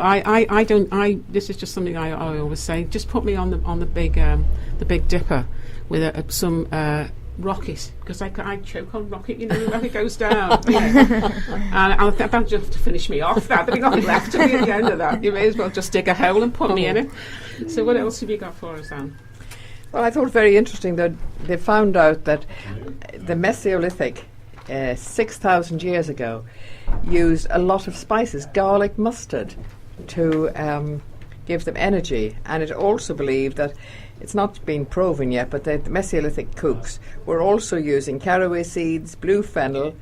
I don't. This is just something I always say. Just put me on the Big Dipper with some rocket, because I choke on rocket. You know, when it goes down. And I'll that'll just to finish me off. There'll be nothing left to me at the end of that. You may as well just dig a hole and put me in it. So what else have you got for us, Anne? Well, I thought it very interesting that they found out that the Mesolithic, 6,000 years ago, used a lot of spices, garlic, mustard, to give them energy. And it also believed that, it's not been proven yet, but the Mesolithic cooks were also using caraway seeds, blue fennel,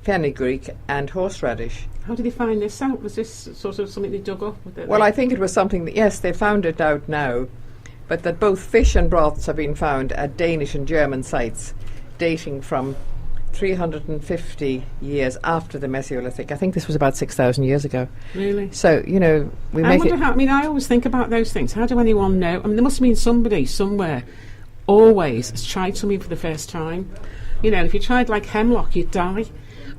fenugreek, and horseradish. How did they find this out? Was this sort of something they dug up? Well, I think it was something that, yes, they found it out now, but that both fish and broths have been found at Danish and German sites dating from 350 years after the Mesolithic. I think this was about 6,000 years ago. Really? So, you know, we make it... I mean, I always think about those things. How do anyone know? I mean, there must have been somebody somewhere always has tried something for the first time. You know, if you tried like hemlock, you'd die.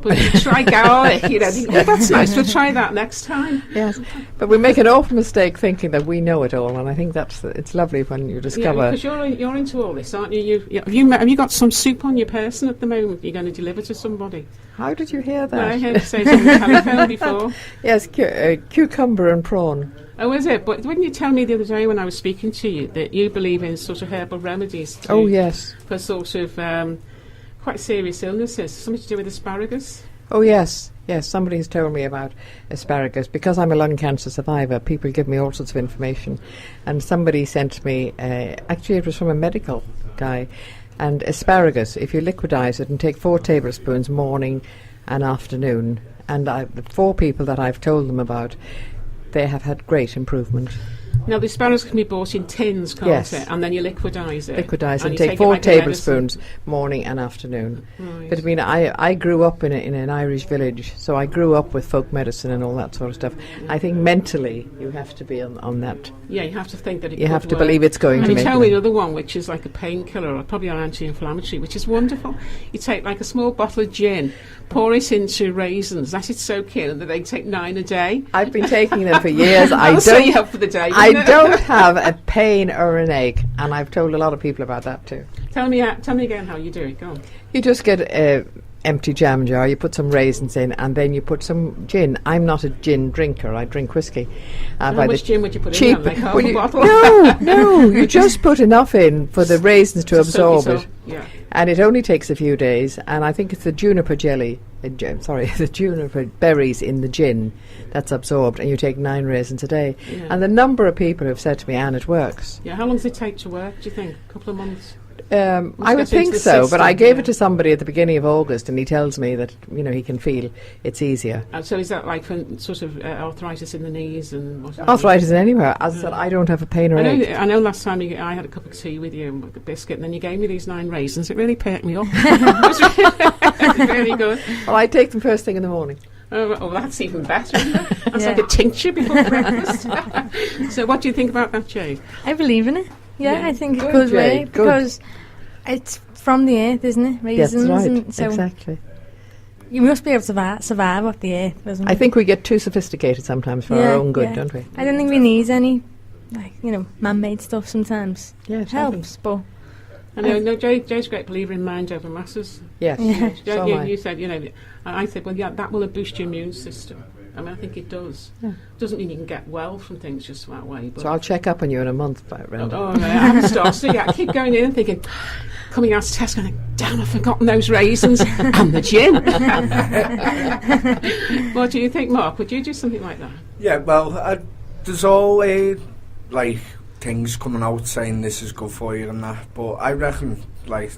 But if you try garlic, you know, think, oh, that's nice, we'll try that next time. Yes, but we make an awful mistake thinking that we know it all, and I think it's lovely when you discover... Yeah, because you're into all this, aren't you? Have you got some soup on your person at the moment you're going to deliver to somebody? How did you hear that? Well, I heard you say something on the telephone before. Yes, cucumber and prawn. Oh, is it? But didn't you tell me the other day when I was speaking to you that you believe in sort of herbal remedies Oh, yes. For sort of quite serious illnesses, something to do with asparagus? Oh, yes. Yes, somebody has told me about asparagus. Because I'm a lung cancer survivor, people give me all sorts of information. And somebody sent me, actually it was from a medical guy, and asparagus, if you liquidize it and take 4 tablespoons morning and afternoon, and the 4 people that I've told them about, they have had great improvement. Now, the asparagus can be bought in tins, can't Yes. it? And then you liquidise it. Liquidise and you take it 4 like a tablespoons morning and afternoon. Right. But I mean, I grew up in an Irish village, so I grew up with folk medicine and all that sort of stuff. I think mentally you have to be on that. Yeah, you have to think that it You could have to work. believe it's going and to you make tell me it. another one, which is like a painkiller or probably an anti-inflammatory, which is wonderful. You take like a small bottle of gin, pour it into raisins, let it soak in, and then they take 9 a day. I've been taking them for years. I'll set you up for the day. I don't have a pain or an ache, and I've told a lot of people about that too. Tell me again how you do it. Go on. You just get an empty jam jar, you put some raisins in, and then you put some gin. I'm not a gin drinker, I drink whiskey. How much gin would you put cheap, in that, like half a bottle? No, you just put enough in for the raisins to absorb it. Yeah. And it only takes a few days, and I think it's the juniper jelly, the juniper berries in the gin that's absorbed, and you take 9 raisins a day. Yeah. And the number of people who have said to me, Anne, it works. Yeah, how long does it take to work, do you think? A couple of months? I would think so, but I gave it to somebody at the beginning of August, and he tells me that, you know, he can feel it's easier. So is that like for sort of arthritis in the knees and what? Arthritis anywhere. As I said, I don't have a pain or ache. I know last time I had a cup of tea with you and a biscuit, and then you gave me these 9 raisins. It really perked me up. It was really good. Well, I take them first thing in the morning. Oh, that's even better, isn't it? That's like a tincture before breakfast. So what do you think about that, Jade? I believe in it. Yeah, I think it Good, could Jade, work because it's from the earth, isn't it? Raisins. That's right, and so exactly. You must be able to survive off the earth, isn't it? I think we get too sophisticated sometimes for our own good, don't we? I don't think we need any, like, you know, man-made stuff sometimes. Yeah, it helps, but... I know, Jay's a great believer in mind over masses. Yes, Yeah. so You said, you know, I said, well, yeah, that will boost your immune system. I mean, I think it does. Yeah. Doesn't mean you can get well from things just that way. But So I'll check up on you in a month, Brenda. I haven't started. So yeah, I keep going in and thinking, coming out to Tesco, going, damn, I've forgotten those raisins and the gin. What do you think, Mark? Would you do something like that? Yeah, well, there's all like things coming out saying this is good for you and that, but I reckon like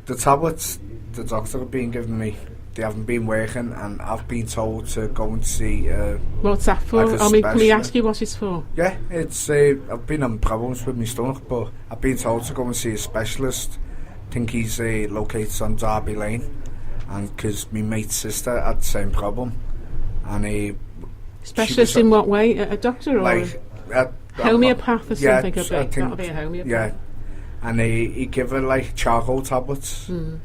the tablets the doctor have been giving me, they haven't been working, and I've been told to go and see what's that for? like I mean, can we ask you what it's for? Yeah, it's I've been having problems with my stomach, but I've been told to go and see a specialist. I think he's located on Derby Lane, and because my mate's sister had the same problem, and specialist in what way? A doctor or like homeopath or something? I I think that'll be a homeopath. Yeah, and he gave her like charcoal tablets and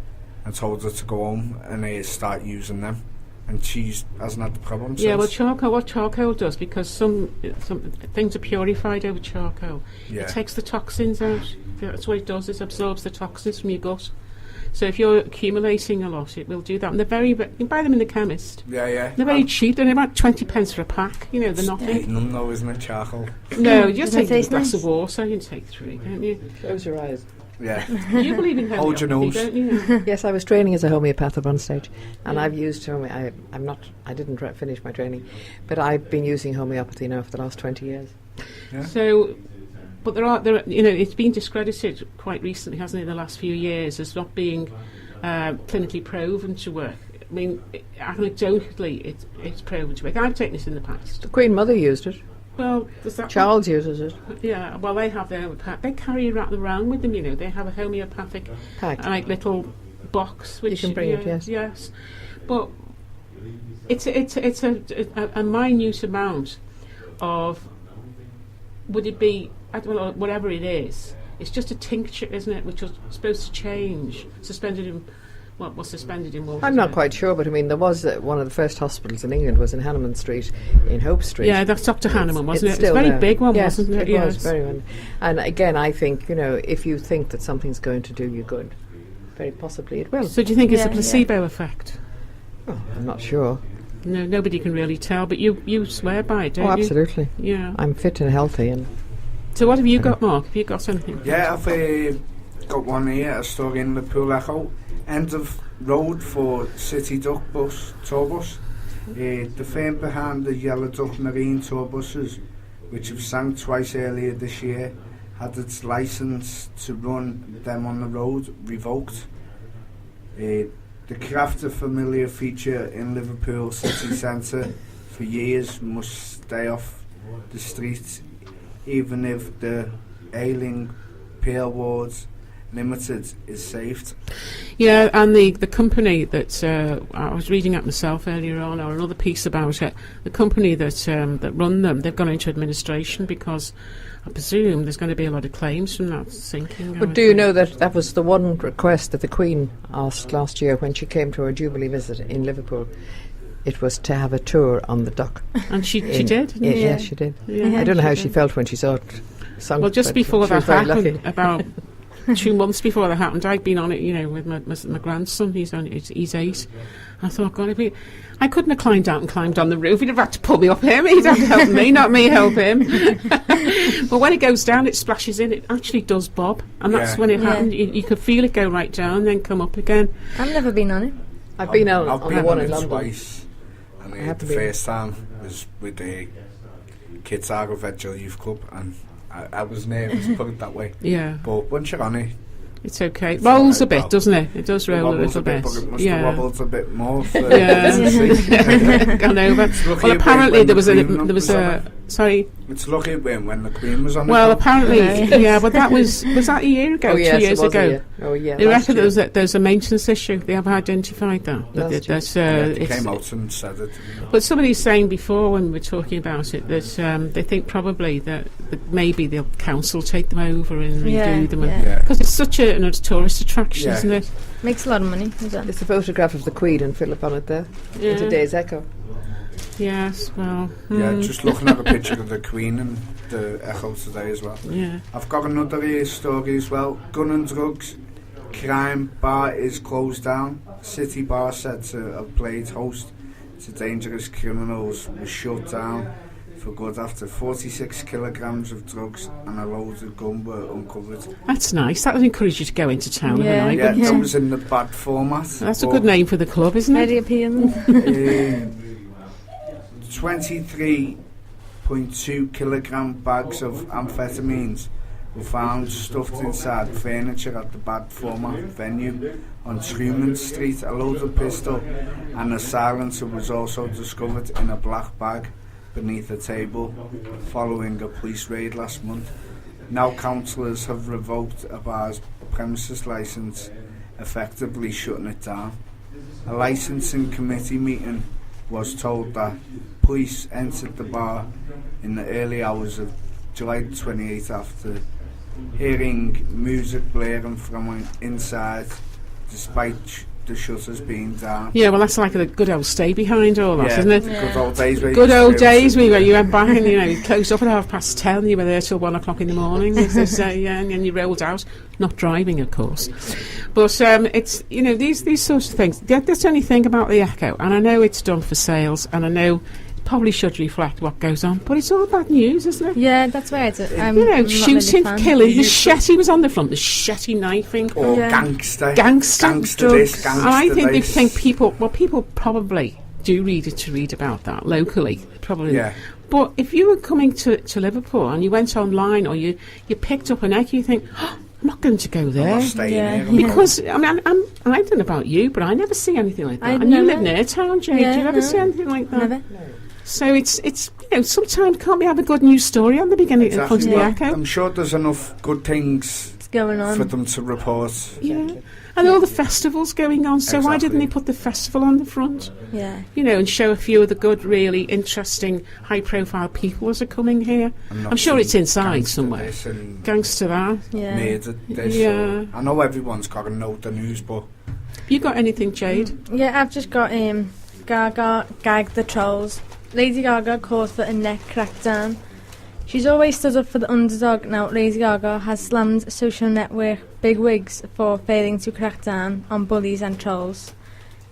told her to go home and start using them. and she hasn't had the problem Yeah, well, since. charcoal. What charcoal does, because some things are purified over charcoal. Yeah. It takes the toxins out. That's what it does. It absorbs the toxins from your gut. So if you're accumulating a lot, it will do that. And they're very. You can buy them in the chemist. Yeah. They're very cheap. They're about 20 pence for a pack. You know, they're nothing. None though, isn't it, charcoal? No, you just Does it take a taste glass nice? of water. You can take 3, can't you? Close your eyes. Yeah. You believe in Hold your homeopathy, nose. don't you? Yes, I was training as a homeopath at one stage, and Yeah. I've used I didn't finish my training, but I've been using homeopathy now for the last 20 years. Yeah. So, but there are, you know, it's been discredited quite recently, hasn't it, in the last few years, as not being clinically proven to work. I mean, anecdotally, it's proven to work. I've taken this in the past. The Queen Mother used it. Well, does that? Charles uses it. Yeah. Well, they have their they carry it around with them. You know, they have a homeopathic Pack. like little box which can bring it, yes. Yes, but it's a minute amount of. Would it be? I don't know, whatever it is. It's just a tincture, isn't it? Which was supposed to change, suspended in. What was suspended in water? I'm not quite sure, but I mean, there was one of the first hospitals in England was in Hanneman Street, in Hope Street. Yeah, that's Dr. Hanneman, wasn't it? It's a still very there. big one, yes, wasn't it? It was very one. And again, I think, you know, if you think that something's going to do you good, very possibly it will. So do you think it's a Yeah, placebo effect? Oh, I'm not sure. No, nobody can really tell, but you swear by it, don't Oh, you? absolutely. Yeah. I'm fit and healthy, and So what have you got, Mark? Have you got anything? Yeah, I've got one here, a story in Liverpool Echo. End of road for City Duck bus, tour bus. The firm behind the Yellow Duck Marine tour buses, which have sank twice earlier this year, had its licence to run them on the road revoked. The craft, a familiar feature in Liverpool city centre for years, must stay off the streets, even if the ailing Pale Wards Limited is saved. Yeah, and the company that I was reading up myself earlier on, or another piece about it. The company that run them, they've gone into administration because I presume there's going to be a lot of claims from that sinking. But do you know that was the one request that the Queen asked last year when she came to her Jubilee visit in Liverpool? It was to have a tour on the Duck. And she did, didn't she? Yes, she did. Yeah. I don't know how she she did. felt when she saw it sunk. Well, just but before she that was very happened, lucky. about 2 months before that happened, I'd been on it, you know, with my grandson. He's 8. I thought, God, I couldn't have climbed out and climbed on the roof. He'd have had to pull me up him. He'd have to help me, not me help him. But when it goes down, it splashes in. It actually does bob, and that's Yeah. when it Yeah. happened. You could feel it go right down, then come up again. I've never been on it. I've been on I've the been one on in it London. twice, and I the haven't been. first time was with the Kids Argo Vegel Youth Club, and I was nervous, put it that way. Yeah, But once you're on it, it's okay. It It's rolls a alright, bit, well, doesn't it? It does it roll a wobbles little bit. but it must Yeah. have wobbled a bit more. For Yeah. Gone over. lucky Well, it apparently when there the was Queen was on a it. sorry. It's lucky when the Queen was on Well, it. apparently, Yeah. yeah, but that was that a year ago, Oh, yes, 2 it years was ago. a year. Oh, yeah. They last reckon year. there's a maintenance issue. They have identified that. Last year. That's, They it's- came out and said it. But somebody's saying before when we were talking about it that they think probably that maybe the council take them over and redo Yeah, them. yeah. Yeah. Because it's such a tourist attraction, Yeah. isn't it? Makes a lot of money as well. There's a photograph of the Queen and Philip on it there. Yeah. In today's Echo. Yes, well. Yeah, just looking at a picture of the Queen and the Echo today as well. Yeah. I've got another story as well. Gun and drugs. Crime bar is closed down. City bar said to have played host to dangerous criminals was shut down for good after 46 kilograms of drugs and a load of gun were uncovered. That's nice. That would encourage you to go into town of Yeah. a night, Yeah, wouldn't that it? was in the bad format. That's a but, good name for the club, isn't Very it? appealing. 23.2 kilogram bags of amphetamines were found stuffed inside furniture at the bad format venue on Truman Street. A loaded pistol and a silencer was also discovered in a black bag beneath a table following a police raid last month. Now councillors have revoked a bar's premises licence, effectively shutting it down. A licensing committee meeting was told that police entered the bar in the early hours of July 28th after hearing music blaring from inside, despite the shutters being down. Yeah, well, that's like a good old stay behind all that, isn't it? Good old days. Good old days where you went back and, you closed up at 10:30 and you were there till 1 o'clock in the morning, as they say, and then you rolled out. Not driving, of course. But it's, these sorts of things. That's the only thing about the Echo, and I know it's done for sales, and I know probably should reflect what goes on, but it's all bad news, isn't it? Yeah, that's right. Shooting, killing, machete was on the front, machete knifing. Or gangster drugs. this, gangster And I think they this. think people probably do read about that locally, probably. Yeah. But if you were coming to Liverpool and you went online or you picked up an Echo, you think, oh, I'm not going to go there. I'm not staying here. Because, I don't know about you, but I never see anything like that. And you live near town, Jade. Yeah, do you ever no. see anything like that? Never. So it's sometimes can't we have a good news story on the beginning in front of the Echo? I'm sure there's enough good things What's going on? for them to report. Yeah. And all the festivals going on, so why didn't Exactly. they put the festival on the front? Yeah. And show a few of the good, really interesting, high-profile people as are coming here. And not I'm sure it's some inside gangster somewhere. this and Gangster that. Yeah. murdered this. Yeah. I know everyone's got to know the news, but You got anything, Jade? Yeah, I've just got Gaga gagged the trolls. Lady Gaga calls for a neck crackdown. She's always stood up for the underdog. Now, Lady Gaga has slammed social network bigwigs for failing to crack down on bullies and trolls.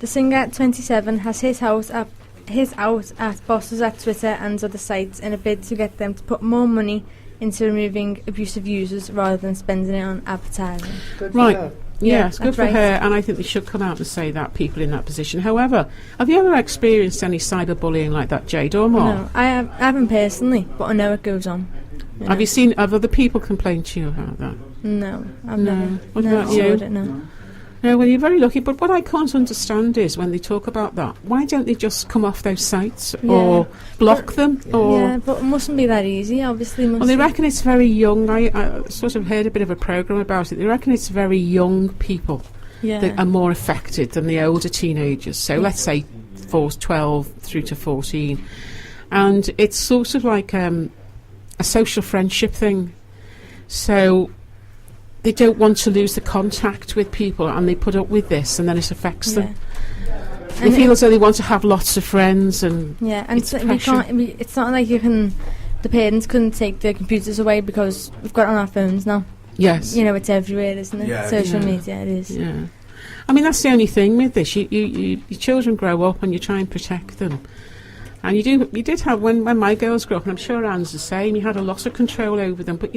The singer, 27, has hit out at bosses at Twitter and other sites in a bid to get them to put more money into removing abusive users rather than spending it on advertising. Good for Right. her. Yeah, it's good that's for right. her, and I think they should come out and say that, people in that position. However, have you ever experienced any cyberbullying like that, Jade, or more? No, I haven't personally, but I know it goes on. Have other people complained to you about that? No, I've No. never. What never about you? heard it, no. No, well, you're very lucky, but what I can't understand is when they talk about that, why don't they just come off those sites or block them? Or Yeah, but it mustn't be that easy, obviously. well, they reckon it's very young. I sort of heard a bit of a programme about it. They reckon it's very young people that are more affected than the older teenagers. So let's say 12 through to 14. And it's sort of like a social friendship thing. So they don't want to lose the contact with people, and they put up with this, and then it affects them. They feel as though they want to have lots of friends, and and it's we pressure. can't. It's not like the parents couldn't take their computers away because we've got it on our phones now. yes, It's everywhere, isn't it? Yeah. Social Yeah. media, it is. yeah. I mean, that's the only thing with this. Your children grow up, and you try and protect them. And you did have, when my girls grew up, and I'm sure Anne's the same, you had a lot of control over them. But,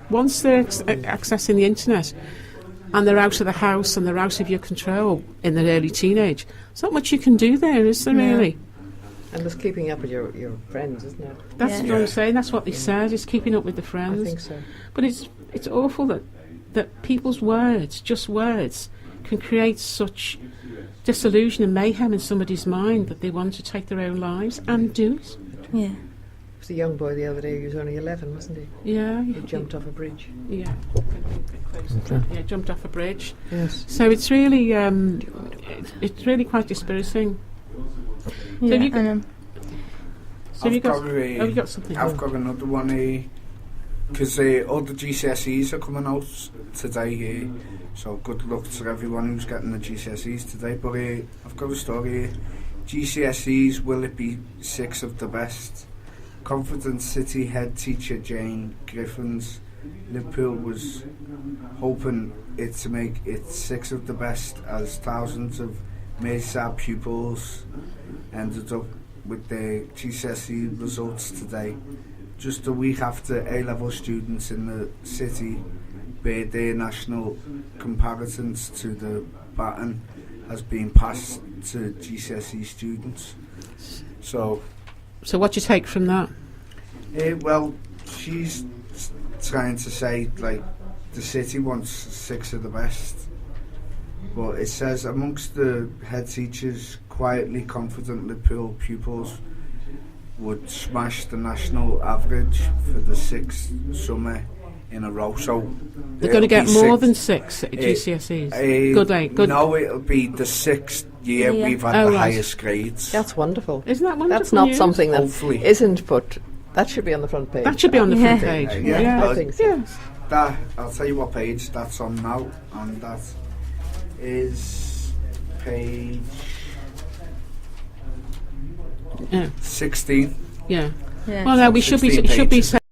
once they're accessing the internet and they're out of the house and they're out of your control in their early teenage, there's not much you can do there, is there, really? And just keeping up with your friends, isn't it? That's Yeah. what I'm saying. That's what they said, is keeping up with the I friends. think so. But it's awful that people's words, just words, can create such disillusion and mayhem in somebody's mind that they want to take their own lives and do it. Yeah. There was a young boy the other day, he was only 11, wasn't he? Yeah. He jumped off a bridge. Yeah. Yeah, jumped off a bridge. Yes. So it's really, it's really quite dispiriting. Yeah, have you got- I know. So have you got, a- have you got something? I've got another one because all the GCSEs are coming out today. So good luck to everyone who's getting the GCSEs today. But I've got a story here. GCSEs, will it be 6 of the best? Confident City head teacher Jane Griffin's Liverpool was hoping it to make it 6 of the best, as thousands of Merseyside pupils ended up with their GCSE results today, just a week after A-level students in the city bade their national comparisons to the baton has been passed to GCSE students. So what do you take from that? well, she's trying to say, like, the city wants 6 of the best, but it says amongst the head teachers, quietly confident Liverpool pupils would smash the national average for the 6th summer in a row. So They're going to get more than 6 at GCSEs. Good. No, it'll be the 6th year Yeah. we've had Oh, the right. highest grades. That's wonderful. Isn't that wonderful? That's not news? something that Hopefully. isn't, but that should be on the front page. That should be on the Yeah. front page. Yeah. I think so. Yes. That, I'll tell you what page that's on now, and that is page Yeah. 16. Yeah. Yeah. Well, no, we should be 16 should be pages.